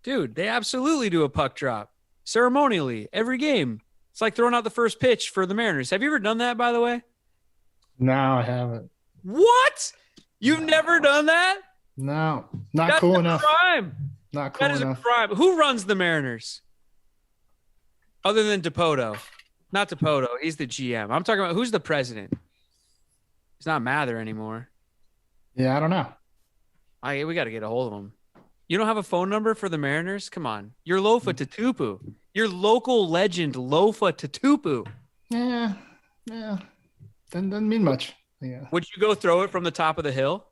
Dude, they absolutely do a puck drop ceremonially every game. It's like throwing out the first pitch for the Mariners. Have you ever done that, by the way? No, I haven't. What? You've never done that? No, not That's cool a enough. crime. Not cool That is enough. a crime. Who runs the Mariners? Other than DePoto. Not DePoto. He's the GM. I'm talking about who's the president. He's not Mather anymore. Yeah, I don't know. We got to get a hold of him. You don't have a phone number for the Mariners? Come on. You're Lofa Tatupu. Your local legend, Lofa Tatupu. Yeah. Doesn't mean much. Yeah. Would you go throw it from the top of the hill?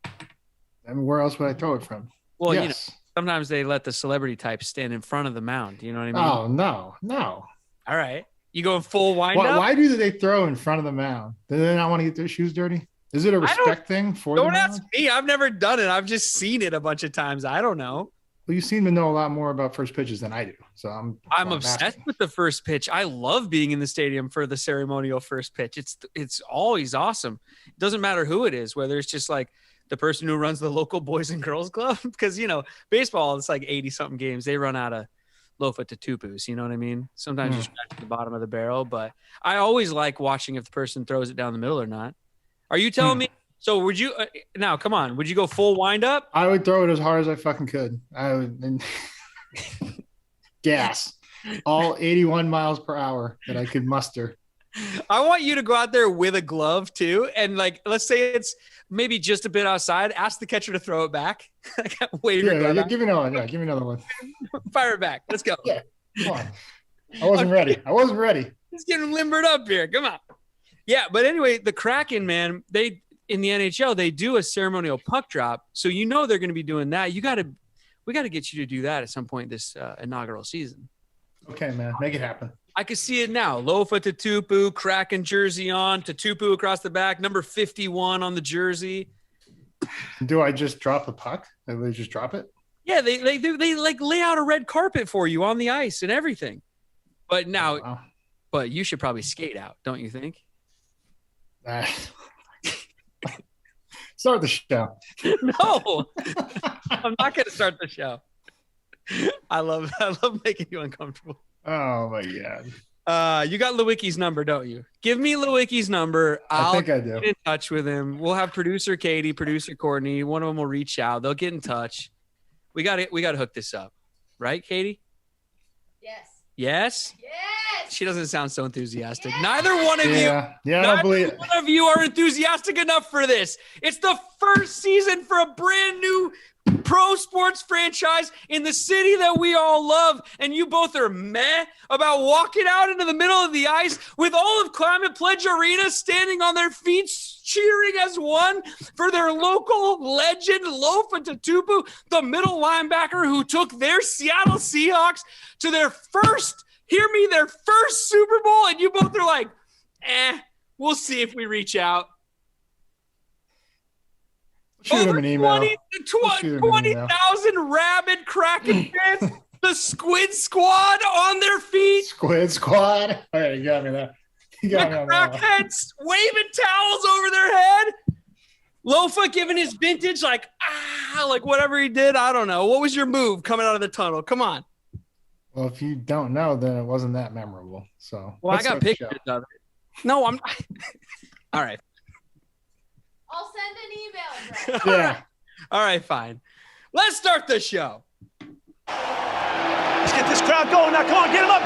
I mean, where else would I throw it from? Well, yes. you know, sometimes they let the celebrity types stand in front of the mound. You know what I mean? Oh, no. All right. You going full wind up? Why do they throw in front of the mound? Do they not want to get their shoes dirty? Is it a respect thing for them? Don't ask me. I've never done it. I've just seen it a bunch of times. I don't know. Well, you seem to know a lot more about first pitches than I do. So I'm obsessed with the first pitch. I love being in the stadium for the ceremonial first pitch. It's always awesome. It doesn't matter who it is, whether it's just like the person who runs the local boys and girls club. Because, you know, baseball, it's like 80-something games. They run out of Lofa Tatupus. You know what I mean? Sometimes you scratch the bottom of the barrel. But I always like watching if the person throws it down the middle or not. Are you telling me? So would you now? Come on. Would you go full wind up? I would throw it as hard as I fucking could. I would gas all 81 miles per hour that I could muster. I want you to go out there with a glove too, and like, let's say it's maybe just a bit outside. Ask the catcher to throw it back. Give me another one. Yeah, give me another one. Fire it back. Let's go. Yeah, come on. I wasn't ready. He's getting limbered up here. Come on. Yeah, but anyway, the Kraken, man, they in the NHL they do a ceremonial puck drop, so you know they're going to be doing that. We got to get you to do that at some point this inaugural season. Okay, man, make it happen. I can see it now. Lofa Tatupu, Kraken jersey on, Tatupu across the back, number 51 on the jersey. Do I just drop the puck? Do they just drop it? Yeah, they do. They like lay out a red carpet for you on the ice and everything. But now, wow. But you should probably skate out, don't you think? Start the show. No, I'm not going to start the show. I love making you uncomfortable. Oh my God. You got Lewicki's number, don't you? Give me Lewicki's number. I think I do. Get in touch with him. We'll have producer Katie, producer Courtney. One of them will reach out. They'll get in touch. We got to hook this up, right, Katie? Yes. Yes. Yes. She doesn't sound so enthusiastic. Yes. Neither one of you. Yeah, I don't believe it. One of you are enthusiastic enough for this. It's the first season for a brand new pro sports franchise in the city that we all love, and you both are meh about walking out into the middle of the ice with all of Climate Pledge Arena standing on their feet, cheering as one for their local legend, Lofa Tatupu, the middle linebacker who took their Seattle Seahawks to their first Super Bowl, and you both are like, we'll see if we reach out. Shoot him an email. 20,000 rabid Kraken fans, the Squid Squad on their feet. Squid Squad. All right, you got me there. The crackheads waving towels over their head. Lofa giving his vintage, like whatever he did. I don't know. What was your move coming out of the tunnel? Come on. Well, if you don't know, then it wasn't that memorable. So, I got pictures of it. No, I'm. All right. I'll send an email address. Yeah. All right, fine. Let's start the show. Let's get this crowd going now. Come on, get him up.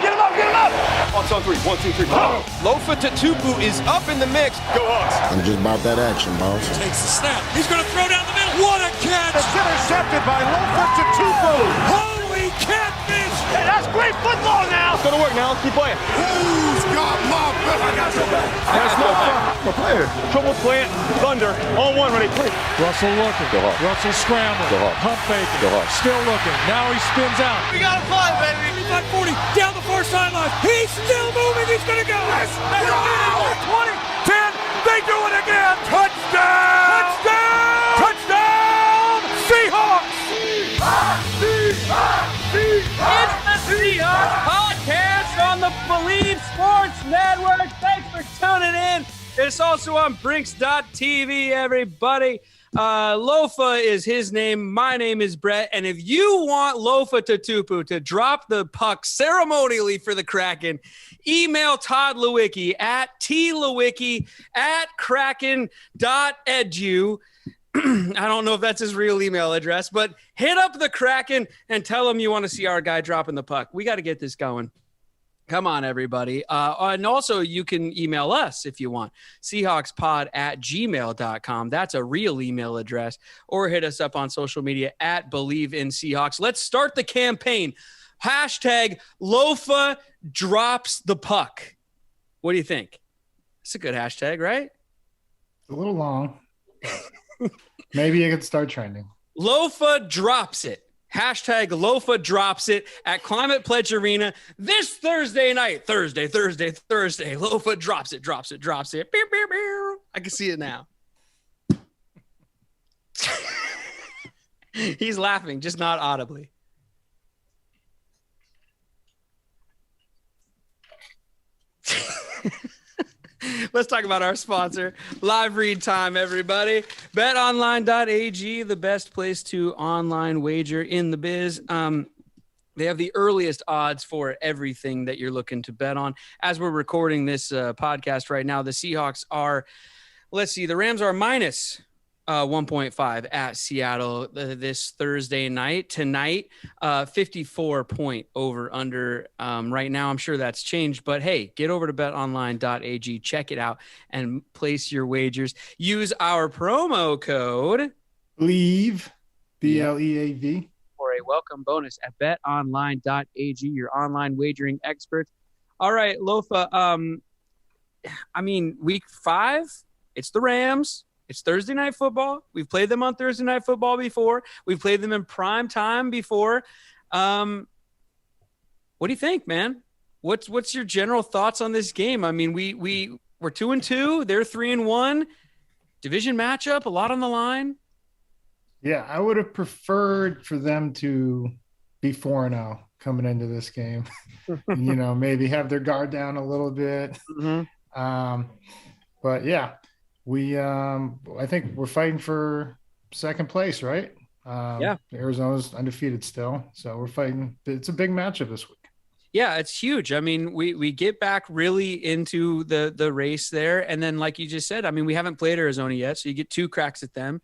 Hawks on three. 1, 2, 3. Oh. Lofa Tatupu is up in the mix. Go Hawks. I'm just about that action, boss. Takes the snap. He's going to throw down the middle. What a catch. It's intercepted by Lofa Tatupu. Holy catfish. Hey, that's great football now. It's going to work now. Keep playing. Who's got my back? I got your back. That's no player. Triple plant. Thunder. On one. Ready. Play. Russell looking. Go Hawks. Russell scrambling. Go Hawks. Pump faking. Go Hawks. Still looking. Now he spins out. We got to fly, baby. 40 down the far sideline. He's still moving. He's going to go. 20, 10. They do it again. Touchdown. Seahawks. It's the Seahawks podcast on the Believe Sports Network. Thanks for tuning in. It's also on Brinks.tv, everybody. Lofa is his name. My name is Brett. And if you want Lofa Tatupu to drop the puck ceremonially for the Kraken, email Todd Lewicki at tlewicki@kraken.edu. I don't know if that's his real email address, but hit up the Kraken and tell him you want to see our guy dropping the puck. We got to get this going. Come on, everybody. And also, you can email us if you want. Seahawkspod@gmail.com. That's a real email address. Or hit us up on social media @BelieveInSeahawks. Let's start the campaign. Hashtag Lofa drops the puck. What do you think? It's a good hashtag, right? A little long. Maybe it could start trending. Lofa drops it. Hashtag Lofa drops it at Climate Pledge Arena this Thursday night. Thursday. Lofa drops it. Beow, beow. I can see it now. He's laughing, just not audibly. Let's talk about our sponsor, Live Read Time, everybody. BetOnline.ag, the best place to online wager in the biz. They have the earliest odds for everything that you're looking to bet on. As we're recording this podcast right now, the Seahawks are, the Rams are minus 1.5 at Seattle this Thursday night. Tonight, 54-point over under right now. I'm sure that's changed, but hey, get over to betonline.ag, check it out, and place your wagers. Use our promo code Leave, BLEAV, for a welcome bonus at betonline.ag, your online wagering experts. All right, Lofa. Week 5, it's the Rams. It's Thursday Night Football. We've played them on Thursday Night Football before. We've played them in prime time before. What do you think, man? What's your general thoughts on this game? I mean, we're 2-2. They're 3-1. Division matchup, a lot on the line. Yeah, I would have preferred for them to be 4-0 coming into this game. Maybe have their guard down a little bit. Mm-hmm. But yeah. I think we're fighting for second place, right? Arizona's undefeated still, so we're fighting. It's a big matchup this week. Yeah, it's huge. I mean, we get back really into the race there, and then like you just said, I mean, we haven't played Arizona yet, so you get 2 cracks at them.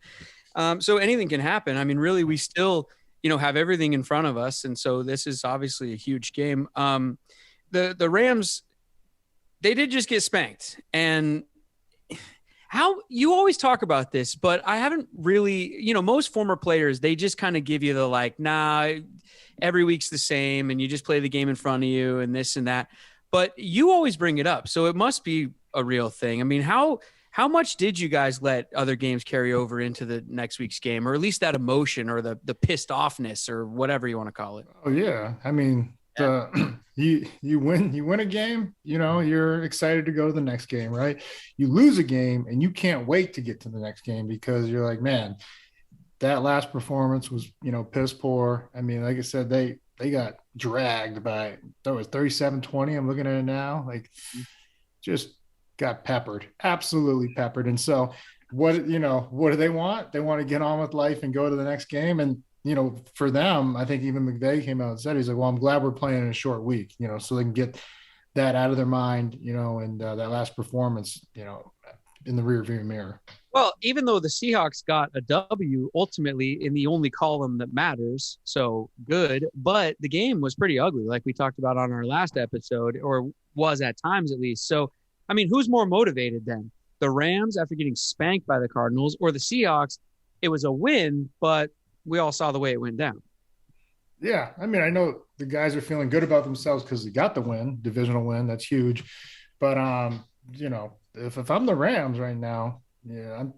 So anything can happen. I mean, really, we still have everything in front of us, and so this is obviously a huge game. The Rams, they did just get spanked, and how you always talk about this, but I haven't really, most former players, they just kind of give you the nah, every week's the same and you just play the game in front of you and this and that. But you always bring it up. So it must be a real thing. I mean, how much did you guys let other games carry over into the next week's game, or at least that emotion or the pissed offness or whatever you want to call it? Oh yeah. I mean, you win a game, you're excited to go to the next game, right? You lose a game and you can't wait to get to the next game because you're like, man, that last performance was, piss poor. I mean, like I said, they got dragged by, that was 37-20. I'm looking at it now, just got peppered, absolutely peppered. And so what do they want? They want to get on with life and go to the next game. And for them, I think even McVay came out and said, he's like, well, I'm glad we're playing in a short week, so they can get that out of their mind, and that last performance, in the rearview mirror. Well, even though the Seahawks got a W ultimately in the only column that matters, so good, but the game was pretty ugly, like we talked about on our last episode, or was at times at least. So, I mean, who's more motivated then? The Rams after getting spanked by the Cardinals, or the Seahawks? It was a win, but we all saw the way it went down. Yeah. I mean, I know the guys are feeling good about themselves because they got the win, divisional win. That's huge. But, if I'm the Rams right now, I'm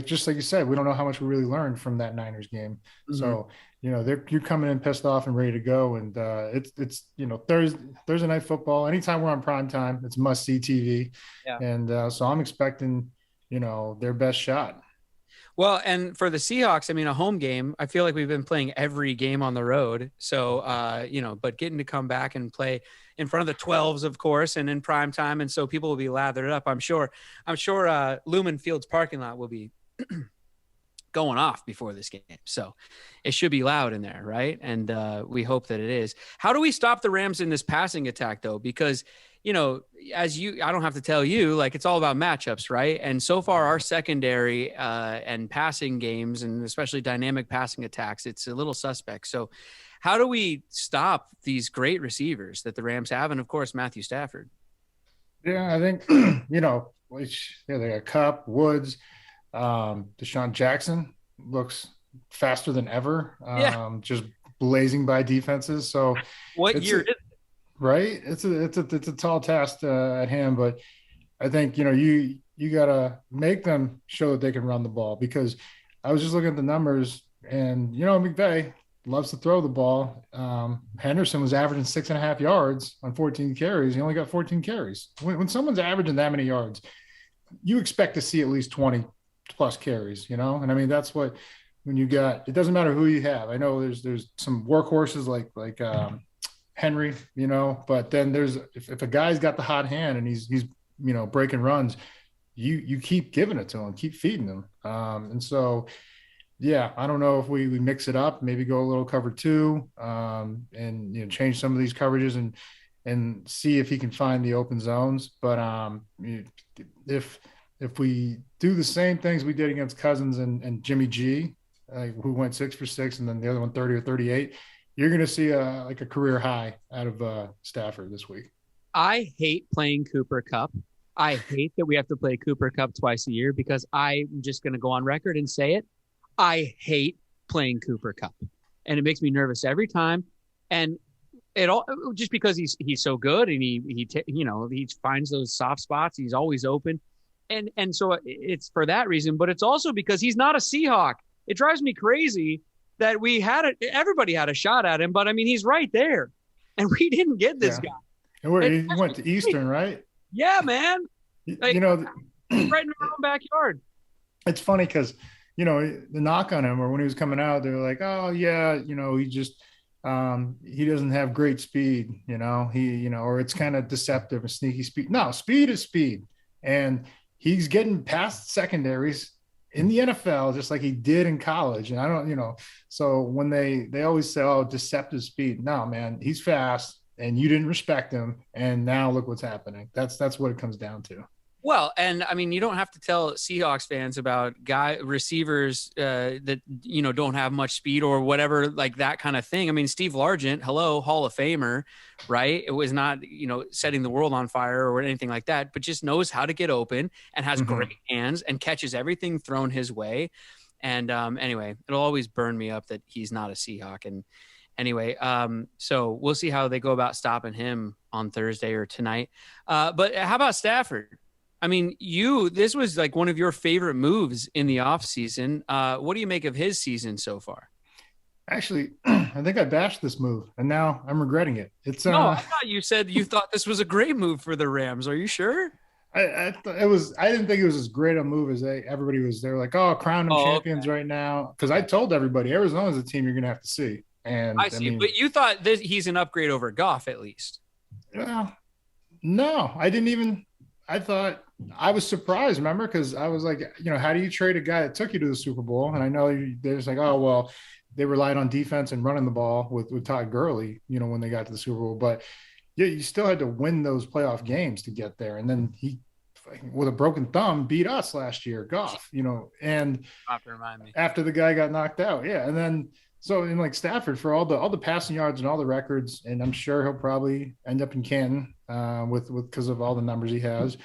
just like you said, we don't know how much we really learned from that Niners game. Mm-hmm. So, you're coming in pissed off and ready to go. And it's Thursday Night Football. Anytime we're on prime time, it's must-see TV. Yeah. And so I'm expecting, their best shot. Well, and for the Seahawks, I mean, a home game, I feel like we've been playing every game on the road. So, but getting to come back and play in front of the 12s, of course, and in prime time. And so people will be lathered up. I'm sure Lumen Field's parking lot will be going off before this game. So it should be loud in there, right? And we hope that it is. How do we stop the Rams in this passing attack, though? Because, I don't have to tell you, like, it's all about matchups, right? And so far, our secondary and passing games, and especially dynamic passing attacks, it's a little suspect. So how do we stop these great receivers that the Rams have? And, of course, Matthew Stafford. Yeah, I think, they got Kupp, Woods, Deshaun Jackson looks faster than ever, just blazing by defenses. So what year is it? Right? It's a tall task at hand, but I think, you got to make them show that they can run the ball, because I was just looking at the numbers, and, McVay loves to throw the ball. Henderson was averaging 6.5 yards on 14 carries. He only got 14 carries. When someone's averaging that many yards, you expect to see at least 20 plus carries, And I mean, that's what, when you got, it doesn't matter who you have. I know there's some workhorses like Henry, but then there's, if a guy's got the hot hand and he's breaking runs, you keep giving it to him, keep feeding him. And so, yeah, I don't know if we mix it up, maybe go a little cover 2, and change some of these coverages and see if he can find the open zones. But if we do the same things we did against Cousins and Jimmy G, who went 6 for 6, and then the other one 30 or 38, you're going to see a career high out of Stafford this week. I hate playing Cooper Kupp. I hate that we have to play Cooper Kupp twice a year, because I'm just going to go on record and say it. I hate playing Cooper Kupp, and it makes me nervous every time. And it all just because he's so good, and he finds those soft spots. He's always open, and so it's for that reason. But it's also because he's not a Seahawk. It drives me crazy that everybody had a shot at him, but I mean, he's right there, and we didn't get this guy. And he went to Eastern, right? Yeah, man. Like, right in our own backyard. It's funny because, the knock on him, or when he was coming out, they were like, oh yeah, he just, he doesn't have great speed, or it's kind of deceptive and sneaky speed. No, speed is speed. And he's getting past secondaries in the NFL, just like he did in college. And I don't, so when they always say, oh, deceptive speed. No, man, he's fast, and you didn't respect him. And now look what's happening. That's what it comes down to. Well, and I mean, you don't have to tell Seahawks fans about receivers that, don't have much speed or whatever, like that kind of thing. I mean, Steve Largent, Hall of Famer, right? It was not, setting the world on fire or anything like that, but just knows how to get open and has great hands and catches everything thrown his way. And anyway, it'll always burn me up that he's not a Seahawk. And anyway, so we'll see how they go about stopping him on Thursday or tonight. But how about Stafford? I mean, this was like one of your favorite moves in the offseason. What do you make of his season so far? Actually, I think I bashed this move, and now I'm regretting it. No, I thought you said you thought this was a great move for the Rams. Are you sure? I didn't think it was as great a move as everybody was. They were like, oh, crown them champions right now. Because I told everybody, Arizona's a team you're going to have to see. And I see, but you thought that he's an upgrade over Goff at least. Well, no, I didn't even. I thought I was surprised, remember? Because I was like, how do you trade a guy that took you to the Super Bowl? And I know there's like, oh, well, they relied on defense and running the ball with Todd Gurley, when they got to the Super Bowl. But yeah, you still had to win those playoff games to get there. And then he, with a broken thumb, beat us last year, Goff, and after the guy got knocked out. Yeah. And then, so in like Stafford, for all the passing yards and all the records, and I'm sure he'll probably end up in Canton because of all the numbers he has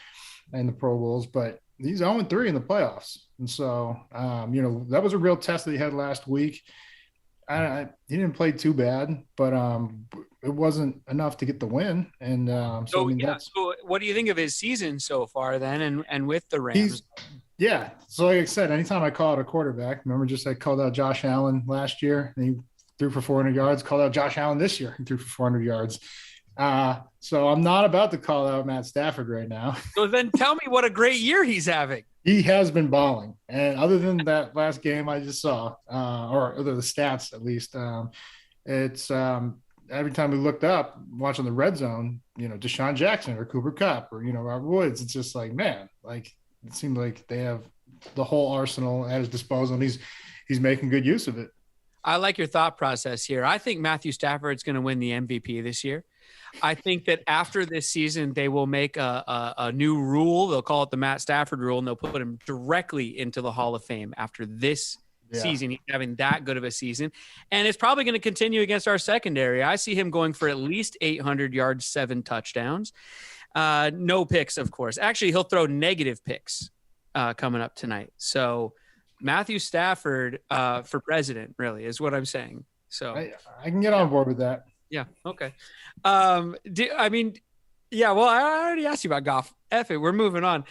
and the Pro Bowls, but he's 0-3 in the playoffs. And so, that was a real test that he had last week. He didn't play too bad, but it wasn't enough to get the win. And so what do you think of his season so far then, and with the Rams? Yeah. So like I said, anytime I call out a quarterback, remember I called out Josh Allen last year and he threw for 400 yards, called out Josh Allen this year and threw for 400 yards. So I'm not about to call out Matt Stafford right now. So then tell me what a great year he's having. He has been balling. And other than that last game I just saw, or the stats at least, it's every time we looked up watching the red zone, Deshaun Jackson or Cooper Kupp or, Robert Woods, it's just like, man, like, it seemed like they have the whole arsenal at his disposal, and he's making good use of it. I like your thought process here. I think Matthew Stafford's going to win the MVP this year. I think that after this season, they will make a new rule. They'll call it the Matt Stafford rule, and they'll put him directly into the Hall of Fame after this season, he's having that good of a season. And it's probably going to continue against our secondary. I see him going for at least 800 yards, 7 touchdowns. No picks, of course. Actually, he'll throw negative picks coming up tonight. So Matthew Stafford for president, really, is what I'm saying. So I can get on board with that. Yeah. Okay. Well, I already asked you about Goff. F it. We're moving on.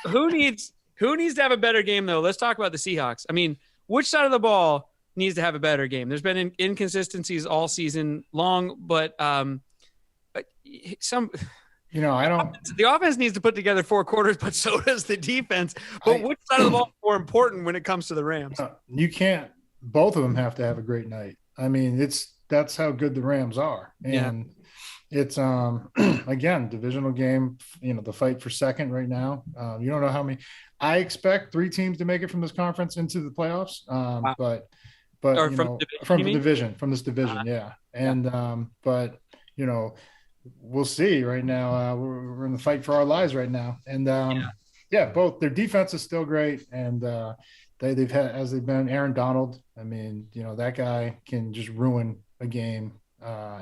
Who needs to have a better game, though? Let's talk about the Seahawks. I mean, which side of the ball needs to have a better game? There's been inconsistencies all season long, but some. I don't. The offense needs to put together 4 quarters, but so does the defense. But which side of the ball is more important when it comes to the Rams? You can't. Both of them have to have a great night. I mean, that's how good the Rams are, and it's again, divisional game. The fight for second right now. You don't know how many. I expect 3 teams to make it from this conference into the playoffs. Wow. But from this division, yeah. And but we'll see. Right now, we're in the fight for our lives right now, and both their defense is still great, and they've had, as they've been, Aaron Donald. I mean, that guy can just ruin a game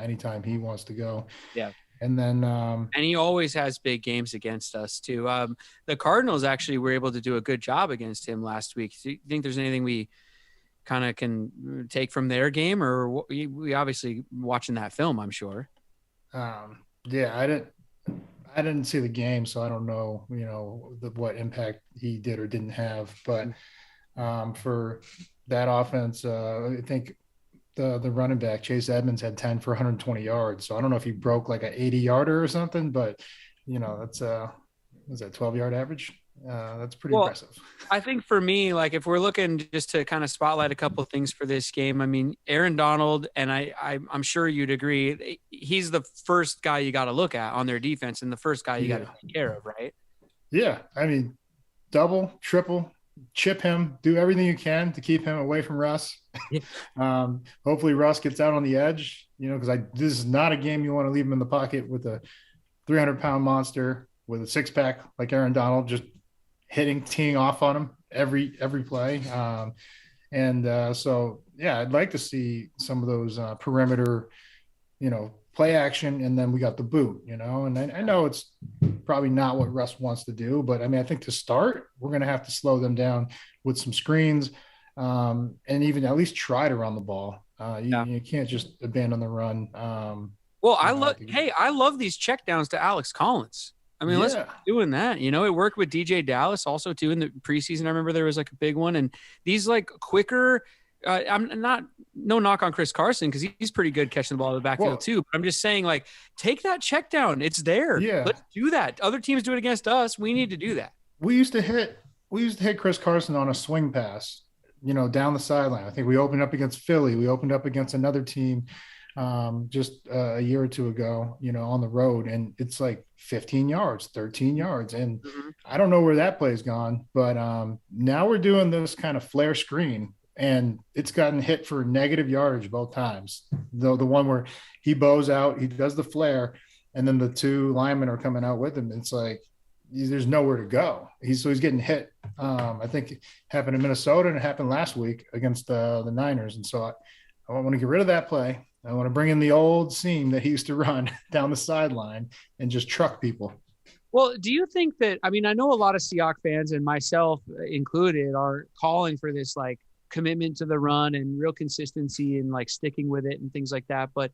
anytime he wants to go. Yeah. And then and he always has big games against us too. The Cardinals actually were able to do a good job against him last week. Do you think there's anything we kind of can take from their game, or we obviously watching that film, I'm sure. I didn't see the game, so I don't know, what impact he did or didn't have. But for that offense, I think the running back Chase Edmonds had 10 for 120 yards. So I don't know if he broke like an 80-yarder or something, but that's was that 12-yard average? That's pretty impressive. I think for me, like if we're looking just to kind of spotlight a couple of things for this game, I mean, Aaron Donald, and I'm sure you'd agree, he's the first guy you got to look at on their defense and the first guy you got to take care of, right? Yeah. I mean, double, triple, chip him, do everything you can to keep him away from Russ. Hopefully Russ gets out on the edge, because this is not a game you want to leave him in the pocket with a 300-pound monster with a 6-pack like Aaron Donald, just teeing off on him every play. So I'd like to see some of those perimeter, play action, and then we got the boot, and I know it's probably not what Russ wants to do, but I mean, I think to start, we're going to have to slow them down with some screens, and even at least try to run the ball. You can't just abandon the run. I love these checkdowns to Alex Collins. I mean, let's keep doing that. It worked with DJ Dallas also too in the preseason. I remember there was like a big one, and these like quicker. No knock on Chris Carson because he's pretty good catching the ball in the backfield too. But I'm just saying, like, take that check down. It's there. Yeah. Let's do that. Other teams do it against us. We need to do that. We used to hit Chris Carson on a swing pass, down the sideline. I think we opened up against Philly. We opened up against another team just a year or two ago, on the road, and it's like 15 yards, 13 yards. And I don't know where that play's gone, but now we're doing this kind of flare screen, and it's gotten hit for negative yardage both times. The one where he bows out, he does the flare, and then the 2 linemen are coming out with him. It's like there's nowhere to go. He's getting hit. I think it happened in Minnesota, and it happened last week against the Niners. And so I want to get rid of that play. I want to bring in the old seam that he used to run down the sideline and just truck people. Well, do you think that, I mean, I know a lot of Seahawks fans, and myself included, are calling for this like commitment to the run and real consistency and like sticking with it and things like that. But,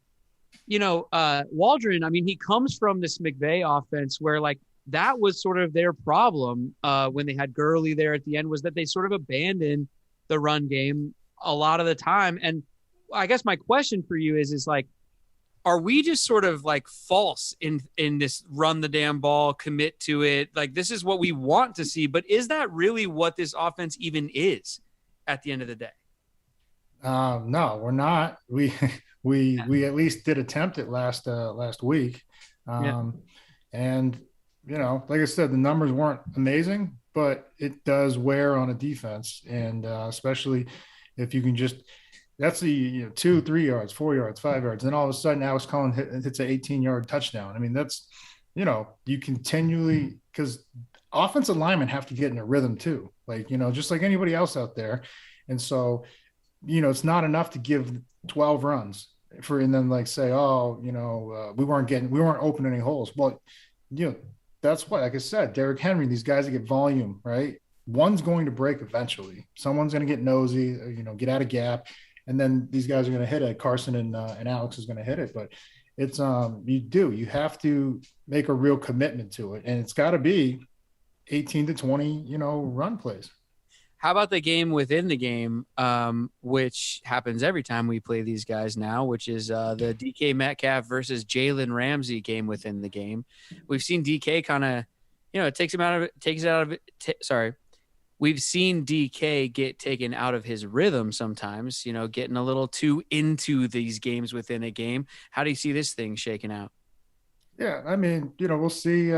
Waldron, I mean, he comes from this McVay offense where like that was sort of their problem when they had Gurley there at the end, was that they sort of abandoned the run game a lot of the time. And I guess my question for you is like, are we just sort of like false in this run the damn ball, commit to it? Like, this is what we want to see, but is that really what this offense even is at the end of the day? No, we're not. We at least did attempt it last week. And, like I said, the numbers weren't amazing, but it does wear on a defense, and especially if you can just that's the 2, 3 yards, 4 yards, 5 yards, and all of a sudden Alex Collins hits an 18-yard touchdown. I mean, that's you continually because offensive linemen have to get in a rhythm too, like just like anybody else out there, and so it's not enough to give 12 runs and then like say, oh, we weren't opening any holes. Well, that's what, like I said, Derrick Henry, these guys that get volume, right? One's going to break eventually. Someone's going to get nosy, get out of gap. And then these guys are going to hit it. Carson and Alex is going to hit it. But it's you have to make a real commitment to it. And it's got to be 18 to 20, run plays. How about the game within the game, which happens every time we play these guys now, which is the DK Metcalf versus Jalen Ramsey game within the game. We've seen DK kind of, We've seen DK get taken out of his rhythm sometimes, getting a little too into these games within a game. How do you see this thing shaking out? Yeah, I mean, we'll see.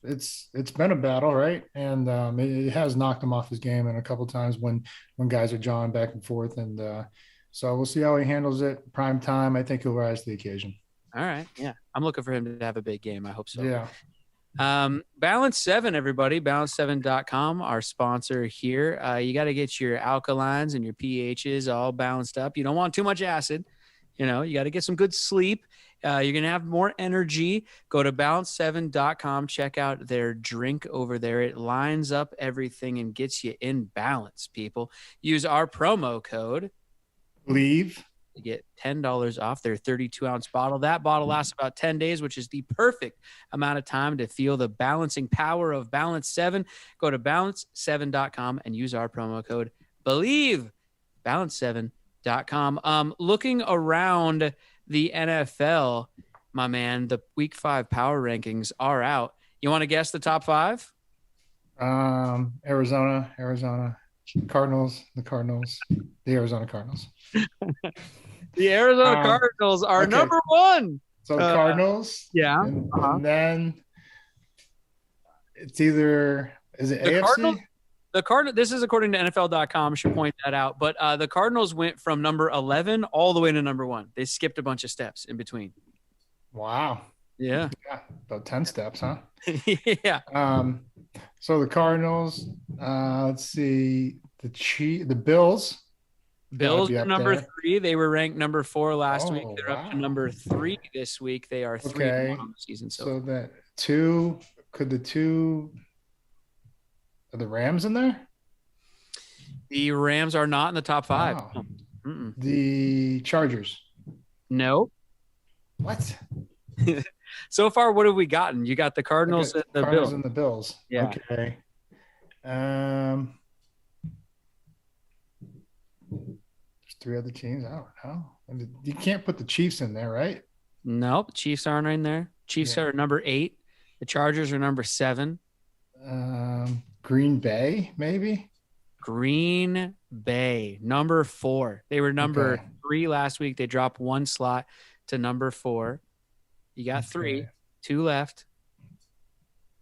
It's been a battle, right? And it has knocked him off his game and a couple of times when guys are jawing back and forth. And so we'll see how he handles it. Prime time, I think he'll rise to the occasion. All right. Yeah, I'm looking for him to have a big game. I hope so. Yeah. Balance 7, everybody. Balance7.com, our sponsor here. You got to get your alkalines and your pHs all balanced up. You don't want too much acid. You got to get some good sleep. You're going to have more energy. Go to balance7.com. Check out their drink over there. It lines up everything and gets you in balance, people. Use our promo code BELIEVE to get $10 off their 32-ounce bottle. That bottle lasts about 10 days, which is the perfect amount of time to feel the balancing power of Balance 7. Go to balance7.com and use our promo code BELIEVE. Balance7.com. Looking around the NFL, my man, the Week 5 power rankings are out. You want to guess the top 5? Arizona, Cardinals, the Arizona Cardinals. The Arizona Cardinals are number 1. So the Cardinals, yeah, and then it's either is it AFC? The Cardinals. This is according to NFL.com. Should point that out. But the Cardinals went from number 11 all the way to number 1. They skipped a bunch of steps in between. Wow. Yeah. About 10 steps, huh? Yeah. So the Cardinals. Let's see the Bills. Bills are number 3. They were ranked number 4 last week. They're up to number 3 this week. They are 3 on the season. So that 2 could the 2. Are the Rams in there? The Rams are not in the top 5. Wow. The Chargers. No. What? So far, what have we gotten? You got the Cardinals and the Cardinals Bills. and the Bills. Yeah. Okay. There's 3 other teams. I don't know. And you can't put the Chiefs in there, right? Nope. Chiefs aren't in there. Chiefs are number 8. The Chargers are number 7. Green Bay, maybe. Green Bay, number 4. They were number 3 last week. They dropped 1 slot to number 4. You got 3, 2 left.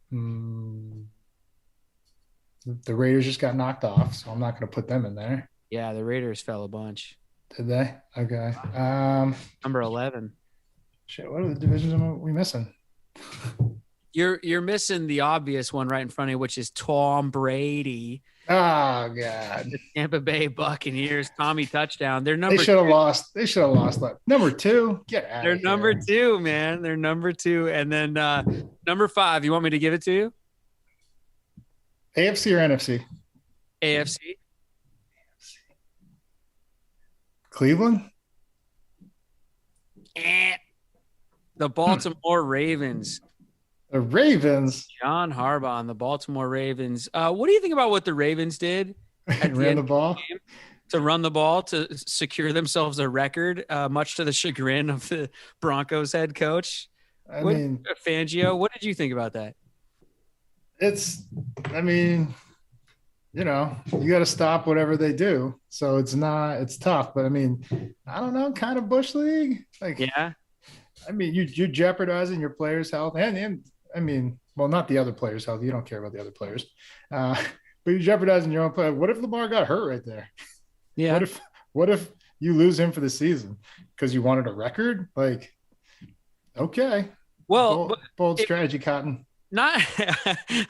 The Raiders just got knocked off, so I'm not going to put them in there. Yeah, the Raiders fell a bunch. Did they? Okay. Number 11. Shit, what are the divisions are we missing? You're missing the obvious one right in front of you, which is Tom Brady. Oh God! The Tampa Bay Buccaneers, Tommy touchdown. They're number. They should have lost. They should have lost. Number 2. Get out. They're number 2, man. They're number 2, and then number 5. You want me to give it to you? AFC or NFC? AFC. Cleveland. The Baltimore Ravens. The Ravens. John Harbaugh and the Baltimore Ravens. What do you think about what the Ravens did? Ran the ball. To run the ball to secure themselves a record, much to the chagrin of the Broncos head coach. Fangio, what did you think about that? You got to stop whatever they do. So it's tough, but I don't know, kind of Bush League. You're jeopardizing your players' health and well, not the other players' health. You don't care about the other players, but you're jeopardizing your own play. What if Lamar got hurt right there? Yeah. What if you lose him for the season because you wanted a record? Like, okay, Well, bold strategy, Cotton. not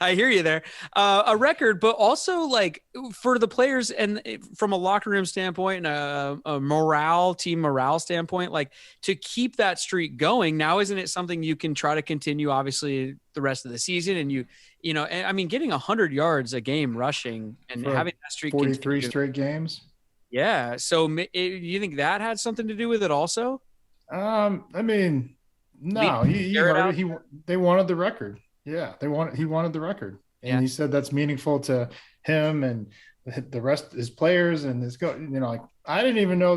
I hear you there. A record, but also like for the players and from a locker room standpoint and a team morale standpoint, like to keep that streak going. Now, isn't it something you can try to continue, obviously, the rest of the season? And and I mean, getting 100 yards a game rushing and having that streak 43 straight games. Yeah. So you think that had something to do with it also? I mean, no, they wanted the record. Yeah, he wanted the record, and he said that's meaningful to him and the rest of his players and his like I didn't even know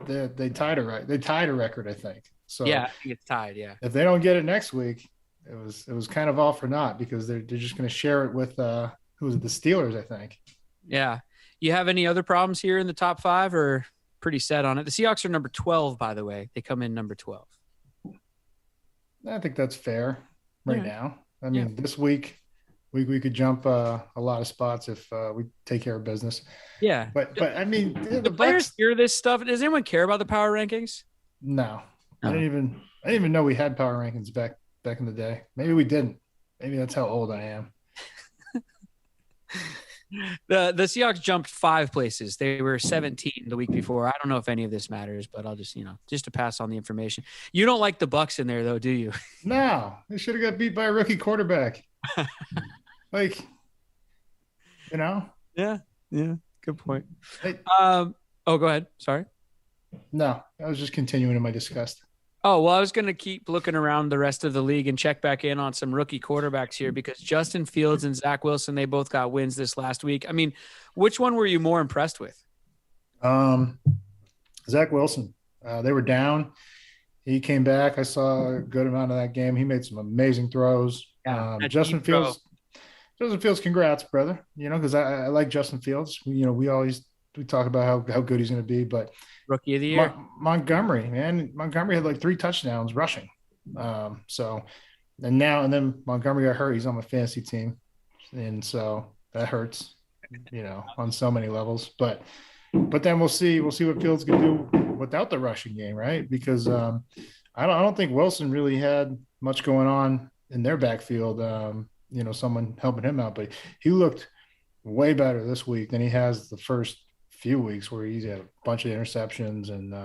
they tied a record, I think. So yeah, I think it's tied. Yeah, if they don't get it next week, it was kind of all for naught because they're just going to share it with who was it, the Steelers, I think. Yeah. You have any other problems here in the top 5 or pretty set on it? The Seahawks are number 12, by the way. They come in number 12. I think that's fair right now. I mean, this week we could jump a lot of spots if we take care of business. Yeah. But I mean, the players hear this stuff. Does anyone care about the power rankings? No. I didn't even know we had power rankings back in the day. Maybe we didn't. Maybe that's how old I am. The Seahawks jumped 5 places. They were 17 the week before. I don't know if any of this matters, but I'll just, just to pass on the information. You don't like the Bucs in there though, do you? No, they should have got beat by a rookie quarterback. Yeah. Good point. Go ahead. Sorry. No, I was just continuing in my disgust. Oh, well, I was going to keep looking around the rest of the league and check back in on some rookie quarterbacks here because Justin Fields and Zach Wilson, they both got wins this last week. I mean, which one were you more impressed with? Zach Wilson. They were down. He came back. I saw a good amount of that game. He made some amazing throws. Justin Fields, congrats, brother. Because I like Justin Fields. We talk about how good he's going to be, but rookie of the year, Montgomery had like 3 touchdowns rushing. And then Montgomery got hurt. He's on my fantasy team, and so that hurts, on so many levels. But then we'll see what Fields can do without the rushing game, right? Because I don't think Wilson really had much going on in their backfield. Someone helping him out, but he looked way better this week than he has the first few weeks where he's had a bunch of interceptions and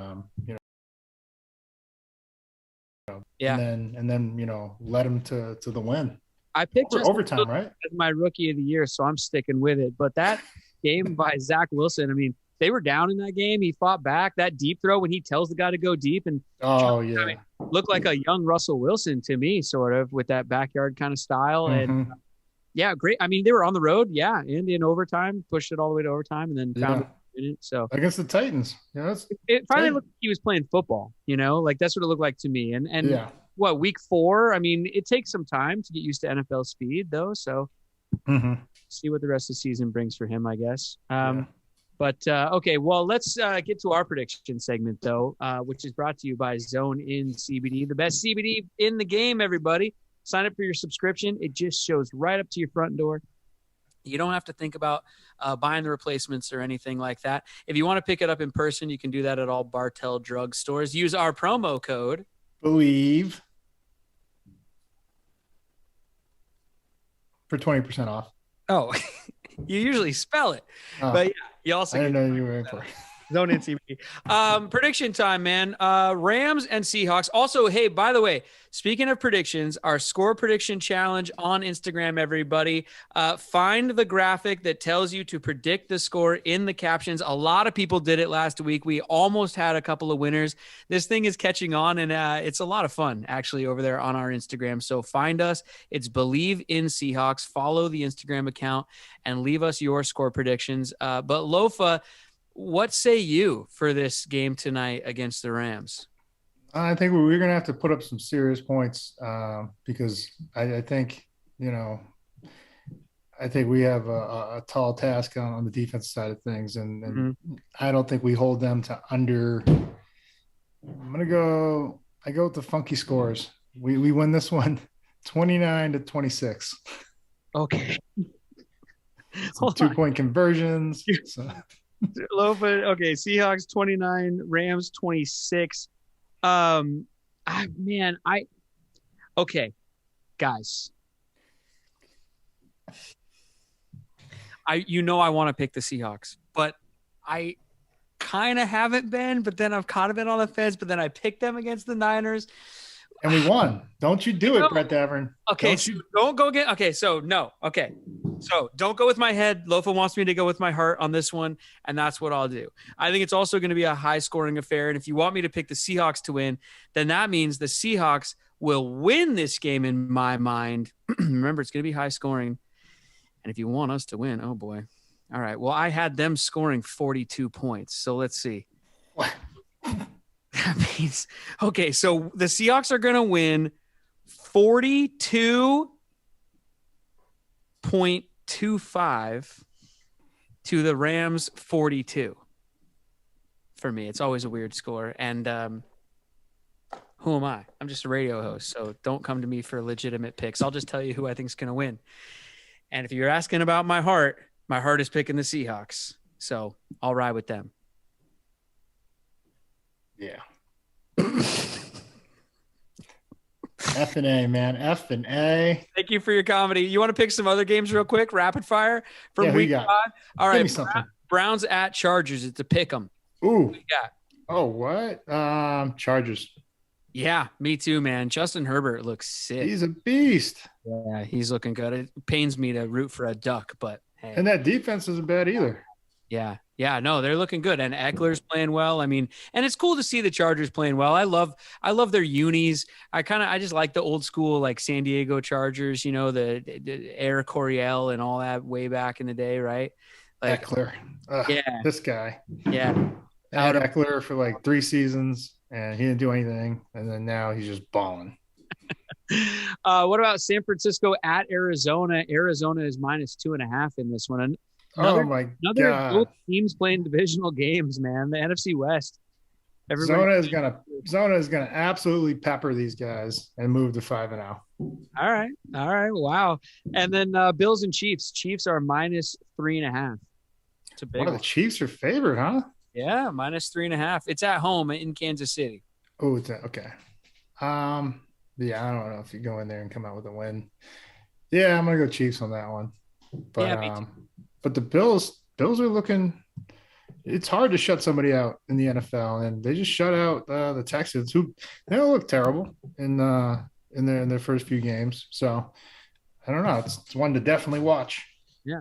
and then led him to the win. I picked overtime, right? As my rookie of the year, so I'm sticking with it. But that game by Zach Wilson, I mean, they were down in that game. He fought back. That deep throw when he tells the guy to go deep and looked like a young Russell Wilson to me, sort of with that backyard kind of style. And great. I mean, they were on the road, and in overtime, pushed it all the way to overtime, and then found it. So against the Titans, it finally looked like he was playing football. Like that's what it looked like to me. And week 4? I mean, it takes some time to get used to NFL speed, though. So see what the rest of the season brings for him, I guess. But okay, well, let's get to our prediction segment, though, which is brought to you by Zone In CBD, the best CBD in the game. Everybody, sign up for your subscription. It just shows right up to your front door. You don't have to think about buying the replacements or anything like that. If you want to pick it up in person, you can do that at all Bartell drug stores. Use our promo code BELIEVE for 20% off. Oh, you usually spell it, but you also. I didn't know you were in for it. Zone In CBD. Prediction time, man. Rams and Seahawks. Also, hey, by the way, speaking of predictions, our score prediction challenge on Instagram, everybody. Find the graphic that tells you to predict the score in the captions. A lot of people did it last week. We almost had a couple of winners. This thing is catching on, and it's a lot of fun, actually, over there on our Instagram. So find us. It's Believe in Seahawks. Follow the Instagram account and leave us your score predictions. But Lofa, what say you for this game tonight against the Rams? I think we're going to have to put up some serious points because I think we have a tall task on the defense side of things. And I don't think we hold them to under. I go with the funky scores. We win this one 29-26. Okay. Some 2-point conversions. So. Lofa, okay, Seahawks 29, Rams 26. Okay, guys. I want to pick the Seahawks, but I kind of haven't been, but then I've kind of been on the fence, but then I picked them against the Niners. And we won. Don't you do it, Brett Davern. Okay, don't go get. Okay, so no. Okay, so don't go with my head. Lofa wants me to go with my heart on this one, and that's what I'll do. I think it's also going to be a high-scoring affair, and if you want me to pick the Seahawks to win, then that means the Seahawks will win this game in my mind. Remember, it's going to be high-scoring, and if you want us to win, oh boy. All right. Well, I had them scoring 42 points, so let's see. What? That means, okay, so the Seahawks are going to win 42.25 to the Rams 42. For me, it's always a weird score. And who am I? I'm just a radio host, so don't come to me for legitimate picks. I'll just tell you who I think is going to win. And if you're asking about my heart is picking the Seahawks. So I'll ride with them. Yeah. F and A, man. F and A. Thank you for your comedy. You want to pick some other games real quick? Rapid fire from who week you got? 5? All Give right. me something. Browns at Chargers. It's a pick 'em. Ooh. What you got? Oh, what? Chargers. Yeah, me too, man. Justin Herbert looks sick. He's a beast. Yeah, he's looking good. It pains me to root for a duck, but hey. And that defense isn't bad either. Yeah, no, they're looking good, and Eckler's playing well. I mean, and it's cool to see the Chargers playing well. I love their unis. I just like the old school, like San Diego Chargers. You know, the Air Coryell and all that way back in the day, right? Like Eckler. yeah, This guy. yeah. I had Eckler for like 3 seasons, and he didn't do anything. And then now he's just balling. What about San Francisco at Arizona? Arizona is -2.5 in this one. Oh my God! Both teams playing divisional games, man. The NFC West. Zona is gonna absolutely pepper these guys and move to 5-0. All right. Wow. And then Bills and Chiefs. Chiefs are -3.5. It's a big Wow, the Chiefs are favored, huh? Yeah, -3.5. It's at home in Kansas City. Oh, okay. Yeah, I don't know if you go in there and come out with a win. Yeah, I'm gonna go Chiefs on that one. But yeah, but the Bills are looking. It's hard to shut somebody out in the NFL, and they just shut out the Texans, who they don't look terrible in their first few games. So I don't know. It's one to definitely watch. Yeah.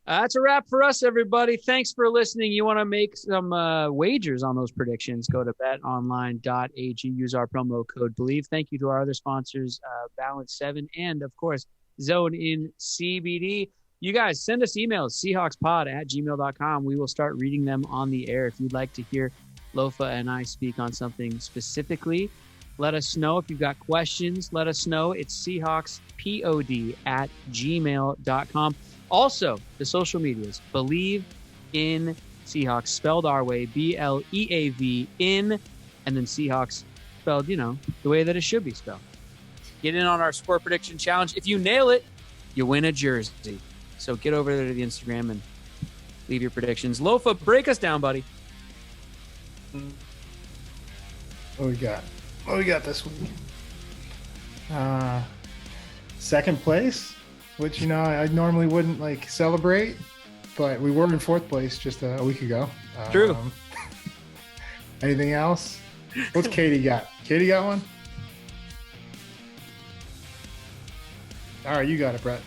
That's a wrap for us, everybody. Thanks for listening. You want to make some wagers on those predictions, go to betonline.ag. Use our promo code BELIEVE. Thank you to our other sponsors, Balance 7, and, of course, Zone in CBD. You guys, send us emails, seahawkspod@gmail.com. We will start reading them on the air. If you'd like to hear Lofa and I speak on something specifically, let us know. If you've got questions, let us know. It's seahawkspod@gmail.com. Also, the social medias, Believe in Seahawks, spelled our way, BLEAV in, and then Seahawks spelled, the way that it should be spelled. Get in on our score prediction challenge. If you nail it, you win a jersey. So get over there to the Instagram and leave your predictions. Lofa, break us down, buddy. What we got? What we got this week? Second place, which I normally wouldn't celebrate, but we were in 4th place just a week ago. True. Anything else? What's Katie got? Katie got one? All right, you got it, Brett.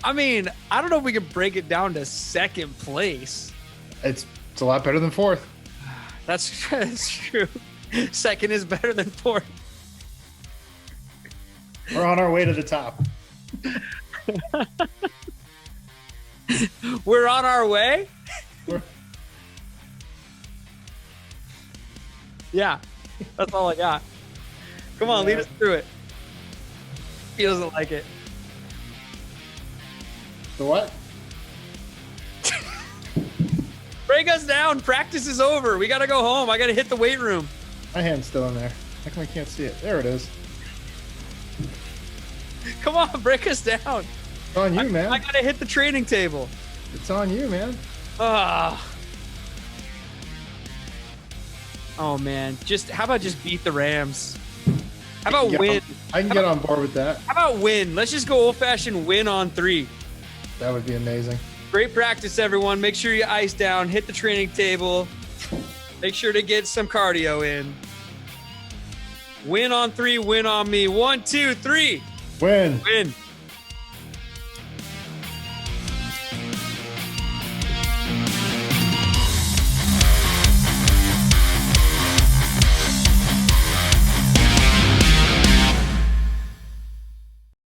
I mean, I don't know if we can break it down to second place. It's a lot better than 4th. That's true. Second is better than 4th. We're on our way to the top. We're on our way? Yeah, that's all I got. Come on, lead us through it. He doesn't like it. The what? Break us down. Practice is over. We got to go home. I got to hit the weight room. My hand's still in there. How come I can't see it? There it is. Come on, break us down. It's on you, man. I gotta hit the training table. It's on you, man. Oh man, how about just beat the Rams? How about win? I can get on board with that. How about win? Let's just go old-fashioned win on 3. That would be amazing. Great practice, everyone. Make sure you ice down, hit the training table. Make sure to get some cardio in. Win on 3, win on me. 1, 2, 3. Win. Win.